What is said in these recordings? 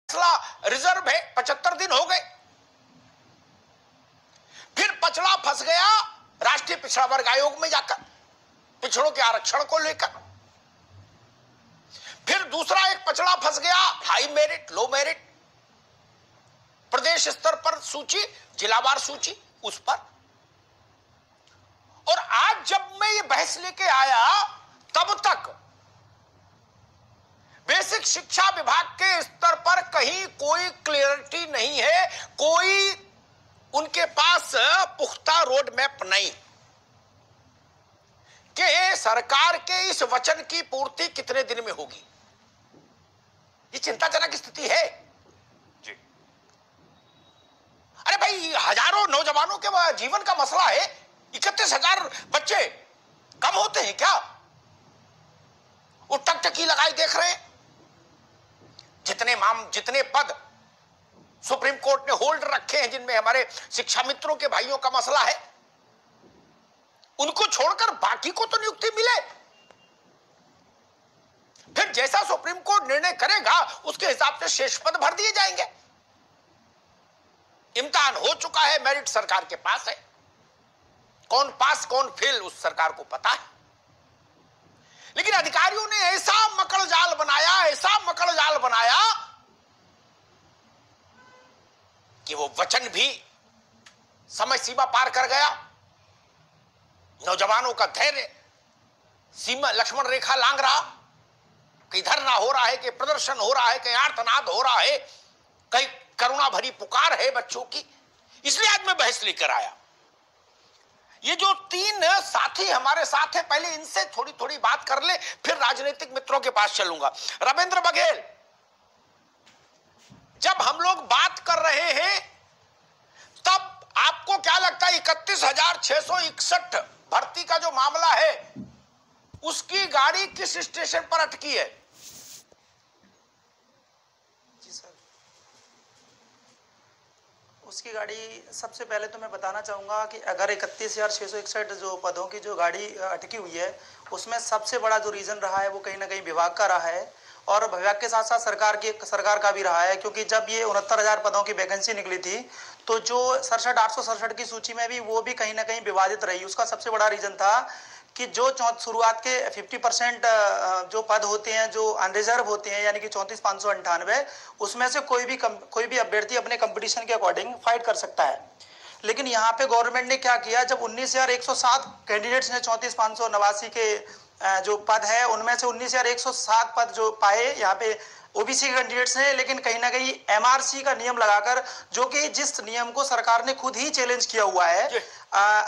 फैसला रिजर्व है, 75 दिन हो गए। फिर पचड़ा फंस गया राष्ट्रीय पिछड़ा वर्ग आयोग में जाकर पिछड़ों के आरक्षण को लेकर। फिर दूसरा एक पचड़ा फंस गया हाई मेरिट लो मेरिट, प्रदेश स्तर पर सूची, जिलावार सूची, उस पर। और आज जब मैं ये बहस लेके आया तब तक बेसिक शिक्षा विभाग के स्तर पर कहीं कोई क्लियरिटी नहीं है, कोई उनके पास पुख्ता रोड मैप नहीं कि सरकार के इस वचन की पूर्ति कितने दिन में होगी। ये चिंताजनक स्थिति है जी। अरे भाई, हजारों नौजवानों के जीवन का मसला है। 31,000 बच्चे कम होते हैं क्या? वो टकटकी लगाई देख रहे हैं। जितने पद सुप्रीम कोर्ट ने होल्ड रखे हैं, जिनमें हमारे शिक्षा मित्रों के भाइयों का मसला है, उनको छोड़कर बाकी को तो नियुक्ति मिले। फिर जैसा सुप्रीम कोर्ट निर्णय करेगा उसके हिसाब से शेष पद भर दिए जाएंगे। इम्तिहान हो चुका है, मेरिट सरकार के पास है, कौन पास कौन फेल उस सरकार को पता है। लेकिन अधिकारियों ने ऐसा मकड़ जाल बनाया कि वो वचन भी समय सीमा पार कर गया। नौजवानों का धैर्य सीमा लक्ष्मण रेखा लांग रहा। कहीं धरना हो रहा है, कहीं प्रदर्शन हो रहा है, कहीं आर्तनाद हो रहा है, कहीं करुणा भरी पुकार है बच्चों की। इसलिए आज मैं बहस लेकर आया। ये जो 3 साथी हमारे साथ हैं, पहले इनसे थोड़ी थोड़ी बात कर ले, फिर राजनीतिक मित्रों के पास चलूंगा। रविंद्र बघेल, जब हम लोग बात कर रहे हैं तब आपको क्या लगता है 31,661 भर्ती का जो मामला है उसकी गाड़ी किस स्टेशन पर अटकी है? जी सर, उसकी गाड़ी, सबसे पहले तो मैं बताना चाहूँगा कि अगर 31,661 जो पदों की जो गाड़ी अटकी हुई है उसमें सबसे बड़ा जो रीज़न रहा है वो कहीं ना कहीं विभाग का रहा है, और विभाग के साथ साथ सरकार का भी रहा है। क्योंकि जब ये 69,000 पदों की वैकेंसी निकली थी तो जो 867 की सूची में भी वो भी कहीं ना कहीं विवादित रही। उसका सबसे बड़ा रीज़न था कि जो शुरुआत के 50% जो पद होते हैं जो अनरिजर्व होते हैं, यानी कि 34,598, उसमें से कोई भी अभ्यर्थी अपने कंपटीशन के अकॉर्डिंग फाइट कर सकता है। लेकिन यहाँ पे गवर्नमेंट ने क्या किया, जब 19,107 कैंडिडेट्स ने 34,589 के जो पद है उनमें से 19,107 पद जो पाए यहाँ पे ओबीसी कैंडिडेट्स हैं, लेकिन कहीं ना कहीं एमआरसी का नियम लगाकर, जो कि जिस नियम को सरकार ने खुद ही चैलेंज किया हुआ है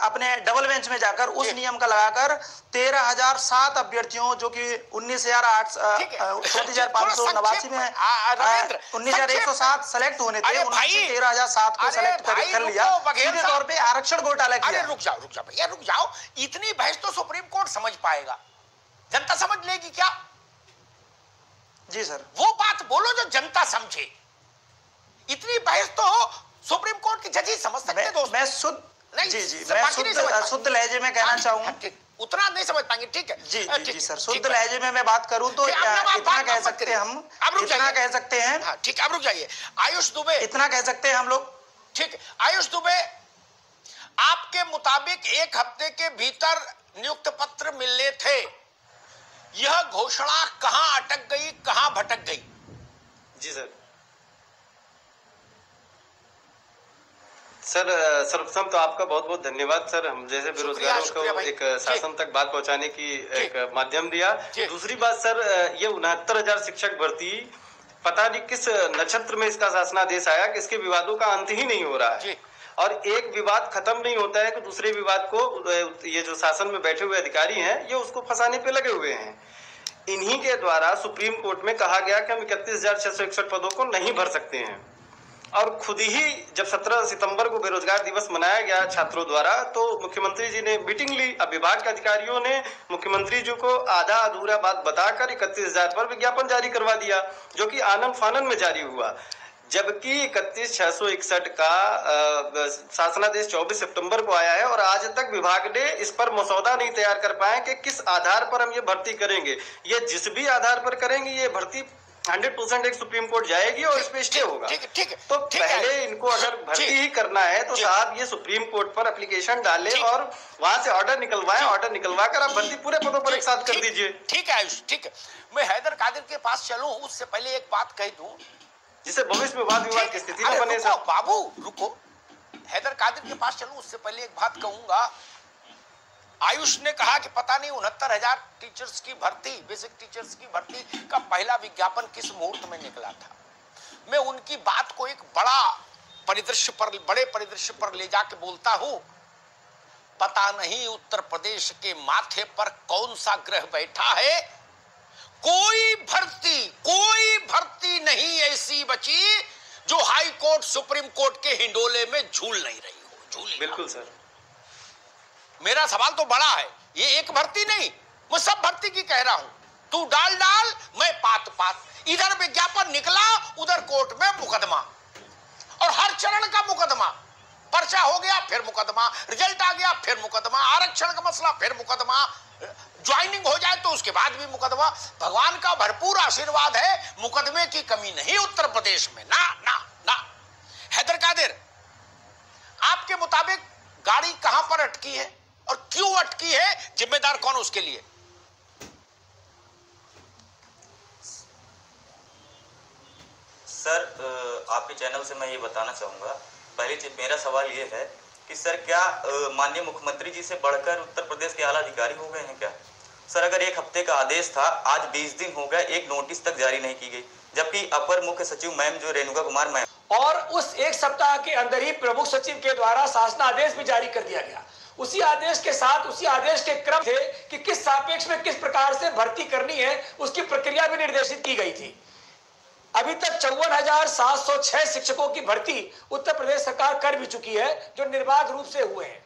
अपने डबल बेंच में जाकर, उस नियम का लगाकर 13,007 अभ्यर्थियों, जो कि 34,589 में 19,107 सेलेक्ट होने थे, उनमें से 13,007 को सेलेक्ट कर लिया। सीधे तौर पे आरक्षण घोटाला किया। रुक जाओ, इतनी बहस तो सुप्रीम कोर्ट समझ पाएगा, जनता समझ लेगी क्या? जी सर, वो बात बोलो जो जनता समझे। इतनी बहस तो सुप्रीम कोर्ट की जज ही समझ सकते हैं दोस्त। मैं शुद्ध लहजे में कहना चाहूंगा, उतना नहीं समझ पाएंगे, ठीक है जी सर। शुद्ध लहजे में मैं बात करूं तो इतना कह सकते हैं हम, इतना कह सकते हैं, ठीक है, अब रुक जाइए। आयुष दुबे, इतना कह सकते हैं हम लोग, ठीक। आयुष दुबे, आपके मुताबिक 1 हफ्ते के भीतर नियुक्त पत्र मिलने थे, यह घोषणा कहां अटक गई, कहां भटक गई? जी सर, सर्वप्रथम तो आपका बहुत बहुत धन्यवाद सर, हम जैसे बेरोजगारों को एक शासन तक बात पहुंचाने की एक माध्यम दिया। दूसरी बात सर, ये 69,000 शिक्षक भर्ती, पता नहीं किस नक्षत्र में इसका शासनादेश आया कि इसके विवादों का अंत ही नहीं हो रहा है, और एक विवाद खत्म नहीं होता है कि दूसरे विवाद को ये जो शासन में बैठे हुए अधिकारी हैं ये उसको फंसाने पे लगे हुए हैं। इन्हीं के द्वारा सुप्रीम कोर्ट में कहा गया कि हम 31,661 पदों को नहीं भर सकते हैं, और खुद ही जब 17 सितंबर को बेरोजगार दिवस मनाया गया छात्रों द्वारा, तो मुख्यमंत्री जी ने मीटिंग ली। अब विभाग के अधिकारियों ने मुख्यमंत्री जी को आधा अधूरा बात बताकर 31,000 पर विज्ञापन जारी करवा दिया, जो कि आनन फानन में जारी हुआ। जबकि 31,661 का शासनादेश 24 सितंबर को आया है, और आज तक विभाग ने इस पर मसौदा नहीं तैयार कर पाए कि किस आधार पर हम ये भर्ती करेंगे। ये जिस भी आधार पर करेंगे ये भर्ती 100% एक सुप्रीम कोर्ट जाएगी और इसमें स्टे होगा। ठीक है। तो पहले इनको अगर भर्ती ही करना है तो साहब ये सुप्रीम कोर्ट पर एप्लीकेशन डालें और वहां से ऑर्डर निकलवाएं, ऑर्डर निकलवा कर आप भर्ती पूरे पदों पर एक साथ कर दीजिए। ठीक है आयुष, ठीक है। मैं हैदर कादिर के पास चलूं उससे पहले एक बात कह दूं जिससे भविष्य में वाद विवाद की स्थिति न बने। बाबू रुको, हैदर कादिर के पास चलूं उससे पहले एक बात कहूंगा। आयुष ने कहा कि पता नहीं 69,000 टीचर्स की भर्ती, बेसिक टीचर्स की भर्ती का पहला विज्ञापन किस मुहूर्त में निकला था। मैं उनकी बात को एक बड़े परिदृश्य पर ले जाके बोलता हूं। पता नहीं उत्तर प्रदेश के माथे पर कौन सा ग्रह बैठा है, कोई भर्ती नहीं ऐसी बची जो हाई कोर्ट सुप्रीम कोर्ट के हिंडोले में झूल नहीं रही हो। बिल्कुल सर, मेरा सवाल तो बड़ा है, ये एक भर्ती नहीं, मैं सब भर्ती की कह रहा हूं। तू डाल मैं पात, इधर विज्ञापन निकला उधर कोर्ट में मुकदमा, और हर चरण का मुकदमा। पर्चा हो गया फिर मुकदमा, रिजल्ट आ गया फिर मुकदमा, आरक्षण का मसला फिर मुकदमा, ज्वाइनिंग हो जाए तो उसके बाद भी मुकदमा। भगवान का भरपूर आशीर्वाद है, मुकदमे की कमी नहीं उत्तर प्रदेश में, ना ना ना। हैदर कादिर, आपके मुताबिक गाड़ी कहां पर अटकी है और क्यों अटकी है, जिम्मेदार कौन उसके लिए? सर आपके चैनल से मैं ये बताना चाहूंगा, पहले मेरा सवाल ये है कि सर क्या माननीय मुख्यमंत्री जी से बढ़कर उत्तर प्रदेश के आला अधिकारी हो गए हैं क्या? सर अगर एक हफ्ते का आदेश था, आज 20 दिन हो गए, एक नोटिस तक जारी नहीं की गई, जबकि अपर मुख्य सचिव मैम जो रेणुका कुमार मैम, और उस एक सप्ताह के अंदर ही प्रमुख सचिव के द्वारा शासनादेश भी जारी कर दिया गया। उसी आदेश के साथ उसी आदेश के क्रम थे कि किस सापेक्ष में किस प्रकार से भर्ती करनी है, उसकी प्रक्रिया भी निर्देशित की गई थी। अभी तक 54,706 शिक्षकों की भर्ती उत्तर प्रदेश सरकार कर भी चुकी है, जो निर्बाध रूप से हुए हैं।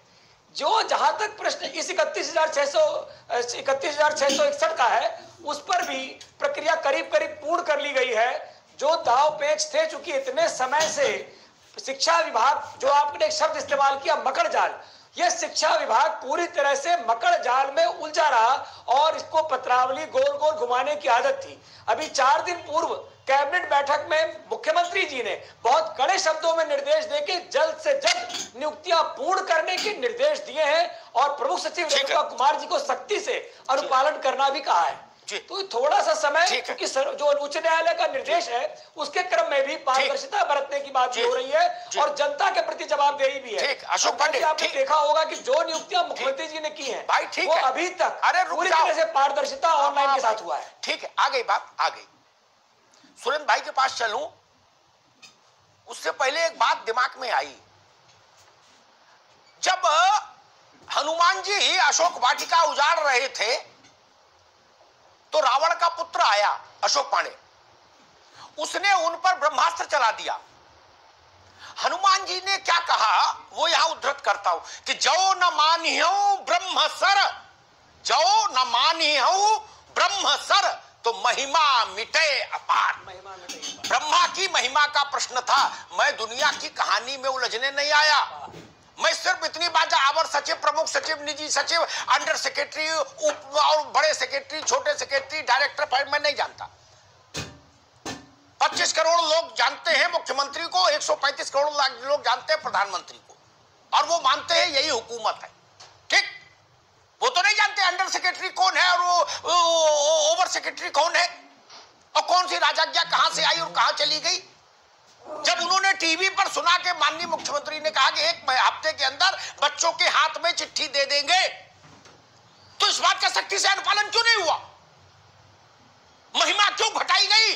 जो जहां तक प्रश्न इस 31,661 का है, उस पर भी प्रक्रिया करीब पूर्ण कर ली गई है। जो दाव पेच थे, चूंकि इतने समय से शिक्षा विभाग, जो आपने एक शब्द इस्तेमाल किया मकड़ जाल, यह शिक्षा विभाग पूरी तरह से मकड़ जाल में उलझा रहा और इसको पत्रावली गोल गोल घुमाने की आदत थी। अभी 4 दिन पूर्व कैबिनेट बैठक में मुख्यमंत्री जी ने बहुत कड़े शब्दों में निर्देश देके जल्द से जल्द नियुक्तियां पूर्ण करने के निर्देश दिए हैं और प्रमुख सचिव रेणुका कुमार जी को सख्ती से अनुपालन करना भी कहा है। तो थोड़ा सा समय, क्योंकि जो उच्च न्यायालय का निर्देश है उसके क्रम में भी पारदर्शिता बरतने की बात भी हो रही है और जनता के प्रति जवाबदेही भी है। अशोक पांडे, आपने देखा होगा कि जो नियुक्तियां मुख्यमंत्री जी ने की हैं, वो अभी तक पूरी तरह से पारदर्शिता ऑनलाइन के साथ हुआ है। ठीक है, आ गई बात, आ गई। सुरेंद्र भाई के पास चलूं उससे पहले एक बात दिमाग में आई। जब हनुमान जी अशोक वाटिका उजाड़ रहे थे तो रावण का पुत्र आया अशोक पांडे, उसने उन पर ब्रह्मास्त्र चला दिया। हनुमान जी ने क्या कहा, वो यहां उद्धृत करता हूं कि जो न मानिहु ब्रह्म सर, जो न मानिहु ब्रह्म सर, तो महिमा मिटे अपार। ब्रह्मा की महिमा का प्रश्न था। मैं दुनिया की कहानी में उलझने नहीं आया। मैं सिर्फ इतनी बात, अवर सचिव, प्रमुख सचिव, निजी सचिव, अंडर सेक्रेटरी, और बड़े सेक्रेटरी, छोटे सेक्रेटरी, डायरेक्टर फाइल मैं नहीं जानता। 25 करोड़ लोग जानते हैं मुख्यमंत्री को, 135 करोड़ लोग जानते हैं प्रधानमंत्री को, और वो मानते हैं यही हुकूमत है। ठीक, वो तो नहीं जानते अंडर सेक्रेटरी कौन है और वो ओवर सेक्रेटरी कौन है, और कौन सी राजाज्ञा कहां से आई और कहां चली गई। जब उन्होंने टीवी पर सुना कि माननीय मुख्यमंत्री ने कहा कि 1 हफ्ते के अंदर बच्चों के हाथ में चिट्ठी दे देंगे, तो इस बात का सख्ती से अनुपालन क्यों नहीं हुआ? महिमा क्यों घटाई गई?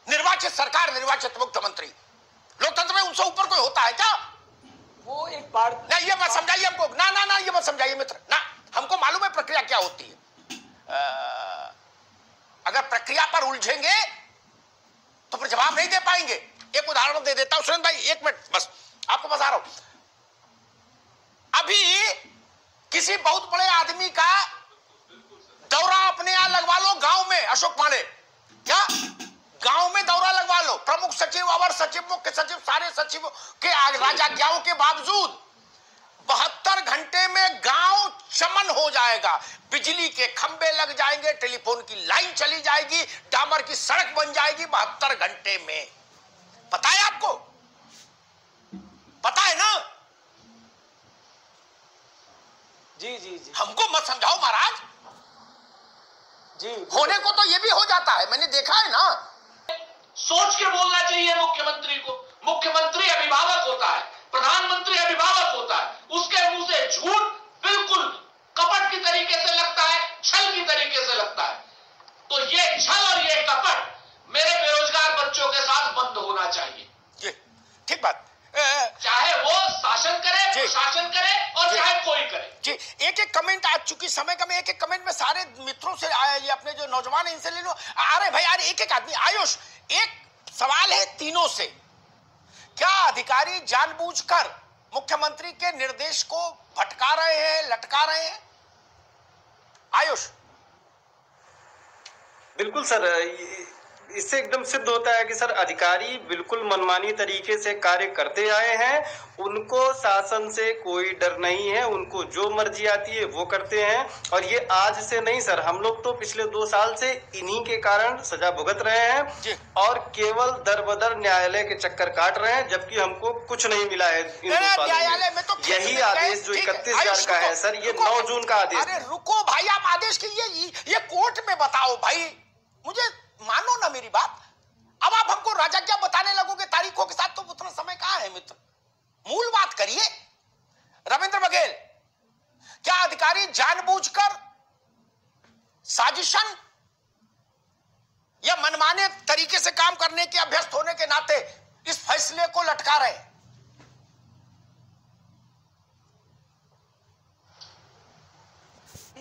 निर्वाचित सरकार, निर्वाचित मुख्यमंत्री, लोकतंत्र में उनसे ऊपर कोई होता है क्या? वो एक बार ना, ये मत समझाइए हमको, ना ना ना, ये मत समझाइए मित्र, ना, हमको मालूम है प्रक्रिया क्या होती है। अगर प्रक्रिया पर उलझेंगे तो फिर जवाब नहीं दे पाएंगे। एक उदाहरण दे देता हूं सुरेंद्र भाई, 1 मिनट बस, आपको बता रहा हूं। अभी किसी बहुत बड़े आदमी का दौरा अपने यहां लगवा लो गांव में, अशोक पांडे, क्या गांव में दौरा लगवा लो, प्रमुख सचिव, अवर सचिव, मुख्य सचिव, सारे सचिव के राजाज्ञाओं के बावजूद 72 घंटे में गांव चमन हो जाएगा, बिजली के खंबे लग जाएंगे, टेलीफोन की लाइन चली जाएगी, डामर की सड़क बन जाएगी 72 घंटे में। पता है आपको? पता है ना? जी जी जी, हमको मत समझाओ महाराज जी। होने को तो ये भी हो जाता है, मैंने देखा है ना। सोच के बोलना चाहिए मुख्यमंत्री को। मुख्यमंत्री अभिभावक होता है, प्रधानमंत्री अभिभावक होता है, उसके मुंह से झूठ बिल्कुल कपट की तरीके से लगता है, छल की तरीके से लगता है। तो ये छल और ये कपट मेरे बेरोजगार बच्चों के साथ बंद होना चाहिए। ठीक बात। चाहे वो शासन करे, प्रशासन करे और चाहे कोई करे। जी, एक एक कमेंट आज, चूंकि समय कम है, एक एक कमेंट में सारे मित्रों से आया, ये अपने जो नौजवान इनसे ले लो। अरे भाई यार, एक एक आदमी। आयुष, एक सवाल है तीनों से, क्या अधिकारी जानबूझकर मुख्यमंत्री के निर्देश को भटका रहे हैं, लटका रहे हैं? आयुष। बिल्कुल सर, इससे एकदम सिद्ध होता है कि सर अधिकारी बिल्कुल मनमानी तरीके से कार्य करते आए हैं। उनको शासन से कोई डर नहीं है, उनको जो मर्जी आती है वो करते हैं। और ये आज से नहीं सर, हम लोग तो पिछले 2 साल से इन्हीं के कारण सजा भुगत रहे हैं और केवल दर बदर न्यायालय के चक्कर काट रहे हैं, जबकि हमको कुछ नहीं मिला है इन 2 सालों में। तो यही आदेश जो 31,000 का है सर, ये 9 जून का आदेश। अरे रुको भाई, आप आदेश की ये कोर्ट में बताओ भाई, मुझे मानो ना मेरी बात। अब आप हमको राजा क्या बताने लगोगे तारीखों के साथ, तो उतना समय कहां है मित्र? मूल बात करिए। रविंद्र बघेल, क्या अधिकारी जानबूझकर साजिशन या मनमाने तरीके से काम करने के अभ्यस्त होने के नाते इस फैसले को लटका रहे हैं?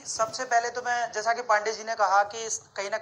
सबसे पहले तो मैं, जैसा कि पांडे जी ने कहा कि कहीं ना